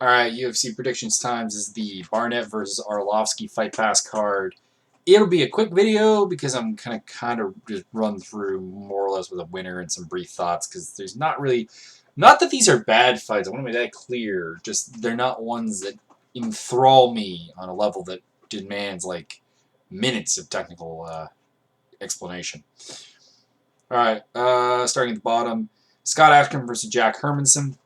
Alright, UFC predictions times is the Barnett versus Arlovski Fight Pass card. It'll be a quick video because I'm kind of just run through more or less with a winner and some brief thoughts because there's not really, not that these are bad fights. I want to make that clear. Just they're not ones that enthrall me on a level that demands like minutes of technical explanation. All right, starting at the bottom, Scott Ashcombe versus Jack Hermanson.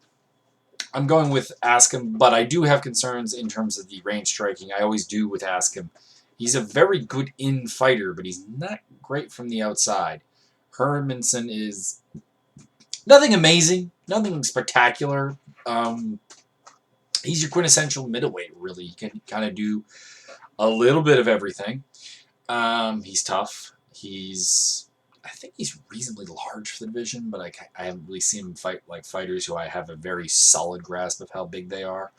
I'm going with Askham, but I do have concerns in terms of the range striking. I always do with Askham. He's a very good in fighter, but he's not great from the outside. Hermanson is nothing amazing, nothing spectacular. He's your quintessential middleweight, really. He can kind of do a little bit of everything. He's tough. I think he's reasonably large for the division, but I haven't really seen him fight like fighters who I have a very solid grasp of how big they are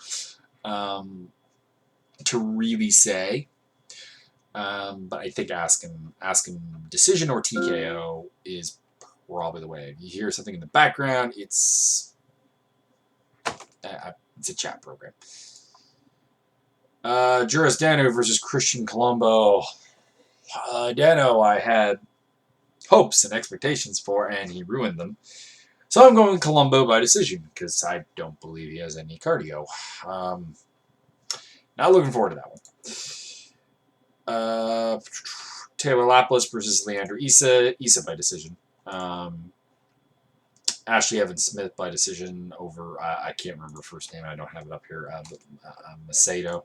to really say. But I think ask him decision or TKO is probably the way. If you hear something in the background, it's a chat program. Juris Dano versus Christian Colombo. Dano, I had hopes and expectations for, and he ruined them. So I'm going Colombo by decision, because I don't believe he has any cardio. Not looking forward to that one. Taylor Lapis versus Leandro Issa by decision. Ashley Evans Smith by decision over, I can't remember her first name, I don't have it up here, Macedo.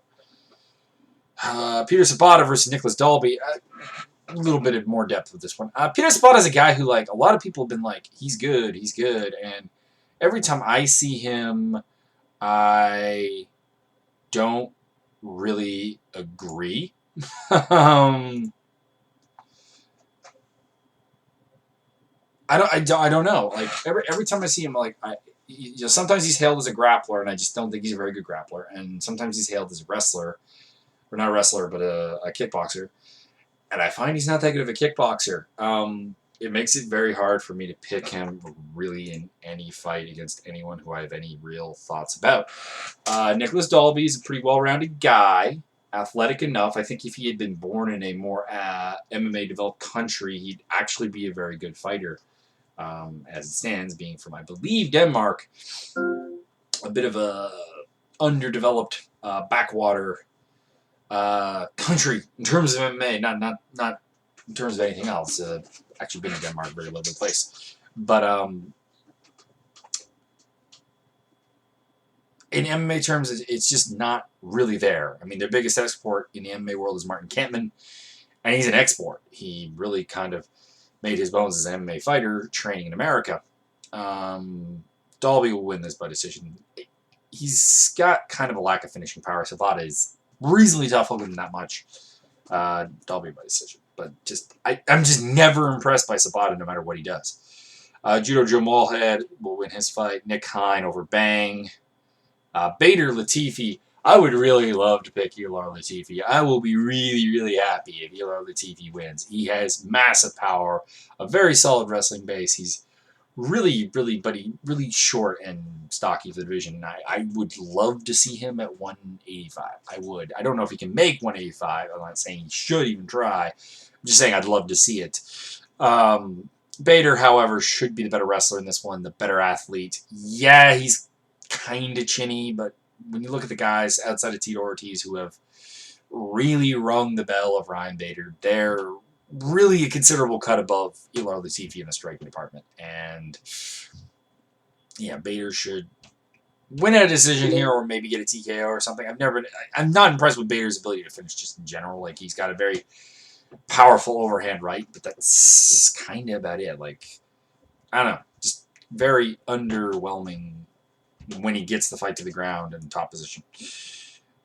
Peter Sabata versus Nicholas Dalby. A little bit of more depth with this one. Peter Sabata is a guy who, like, a lot of people have been like, he's good, and every time I see him, I don't really agree. I don't know. Like every time I see him, like sometimes he's hailed as a grappler, and I just don't think he's a very good grappler. And sometimes he's hailed as a wrestler, or not a wrestler, but a kickboxer. And I find he's not that good of a kickboxer. It makes it very hard for me to pick him really in any fight against anyone who I have any real thoughts about. Nicholas Dalby is a pretty well-rounded guy, athletic enough. I think if he had been born in a more MMA-developed country, he'd actually be a very good fighter. As it stands, being from, I believe, Denmark, a bit of a underdeveloped backwater country in terms of MMA, not in terms of anything else. Actually been to Denmark, very lovely place. But in MMA terms, it's just not really there. I mean, their biggest export in the MMA world is Martin Kampmann, and he's an export. He really kind of made his bones as an MMA fighter training in America. Dalby will win this by decision. He's got kind of a lack of finishing power. Sabata is reasonably tough, looking that much. Dalby by decision. But I'm just never impressed by Sabata, no matter what he does. Judo Joe Malhead will win his fight. Nick Hine over Bang. Bader Latifi. I would really love to pick Ilar Latifi. I will be really, really happy if Ilar Latifi wins. He has massive power, a very solid wrestling base. He's really short and stocky for the division. I would love to see him at 185. I would. I don't know if he can make 185. I'm not saying he should even try. I'm just saying I'd love to see it. Bader, however, should be the better wrestler in this one, the better athlete. Yeah, he's kind of chinny, but when you look at the guys outside of Tito Ortiz who have really rung the bell of Ryan Bader, they're really a considerable cut above Ilar Latifi in the striking department. And yeah, Bader should win a decision here or maybe get a TKO or something. I'm not impressed with Bader's ability to finish just in general. Like, he's got a very powerful overhand right, but that's kind of about it. Like, I don't know, just very underwhelming when he gets the fight to the ground in top position.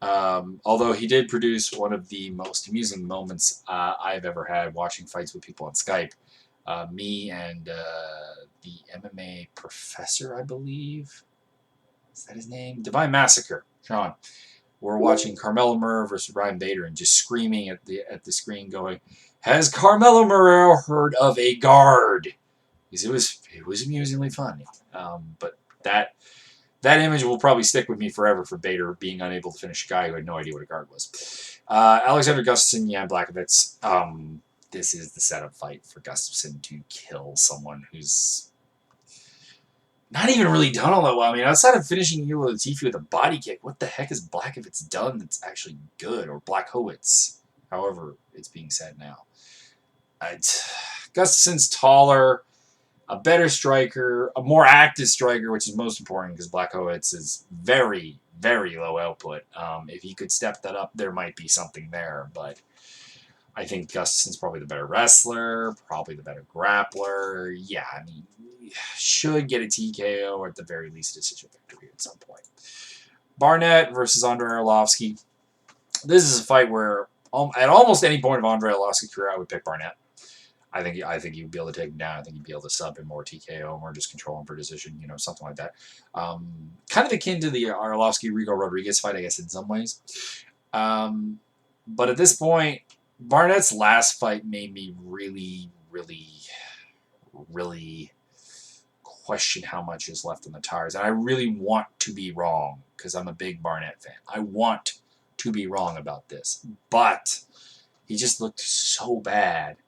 Although he did produce one of the most amusing moments I've ever had watching fights with people on Skype. Me and the MMA professor, I believe. Is that his name? Divine Massacre, Sean. We're watching Carmelo Murray versus Ryan Bader and just screaming at the screen going, "Has Carmelo Murray heard of a guard?" Because it was amusingly funny. But that that image will probably stick with me forever for Bader being unable to finish a guy who had no idea what a guard was. Alexander Gustafsson, yeah, Blachowicz. This is the setup fight for Gustafsson to kill someone who's not even really done all that well. I mean, outside of finishing Ilir Latifi with a body kick, what the heck has Blachowicz done that's actually good? Or Blachowicz, however it's being said now. Gustafsson's taller, a better striker, a more active striker, which is most important because Blachowicz is very, very low output. If he could step that up, there might be something there. But I think Gustafsson's probably the better wrestler, probably the better grappler. Yeah, I mean, should get a TKO or at the very least a decision victory at some point. Barnett versus Andrei Arlovski. This is a fight where at almost any point of Andrei Arlovski's career, I would pick Barnett. I think you'd be able to take him down. I think you'd be able to sub him more TKO, more just control him for decision, something like that. Kind of akin to the Arlovski-Rigo Rodriguez fight, I guess, in some ways. But at this point, Barnett's last fight made me really, really, really question how much is left in the tires. And I really want to be wrong because I'm a big Barnett fan. I want to be wrong about this. But he just looked so bad.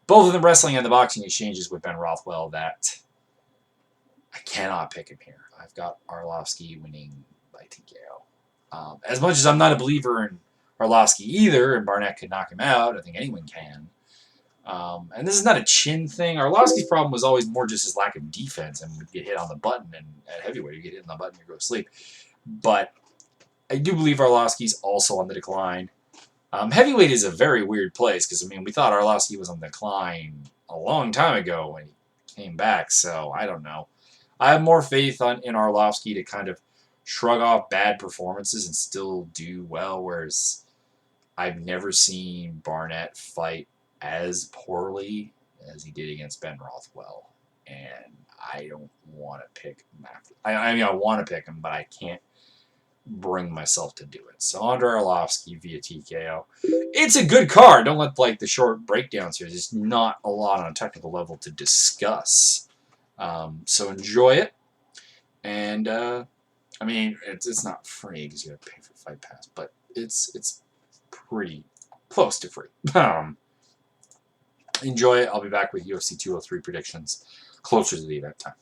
Both in the wrestling and the boxing exchanges with Ben Rothwell that I cannot pick him here. I've got Arlovski winning by TKO. As much as I'm not a believer in Arlovski either, and Barnett could knock him out, I think anyone can. And this is not a chin thing. Arlovski's problem was always more just his lack of defense and would get hit on the button. And at heavyweight, you get hit on the button and you go to sleep. But I do believe Arlovski's also on the decline. Heavyweight is a very weird place because, I mean, we thought Arlovski was on the decline a long time ago when he came back, so I don't know. I have more faith in Arlovski to kind of shrug off bad performances and still do well, whereas I've never seen Barnett fight as poorly as he did against Ben Rothwell, and I don't want to pick him after. I mean, I want to pick him, but I can't bring myself to do it. So Andrei Arlovski via TKO. It's a good card. Don't let the short breakdowns here. There's not a lot on a technical level to discuss. So enjoy it. And I mean, it's not free because you have to pay for Fight Pass, but it's pretty close to free. Enjoy it. I'll be back with UFC 203 predictions closer to the event time.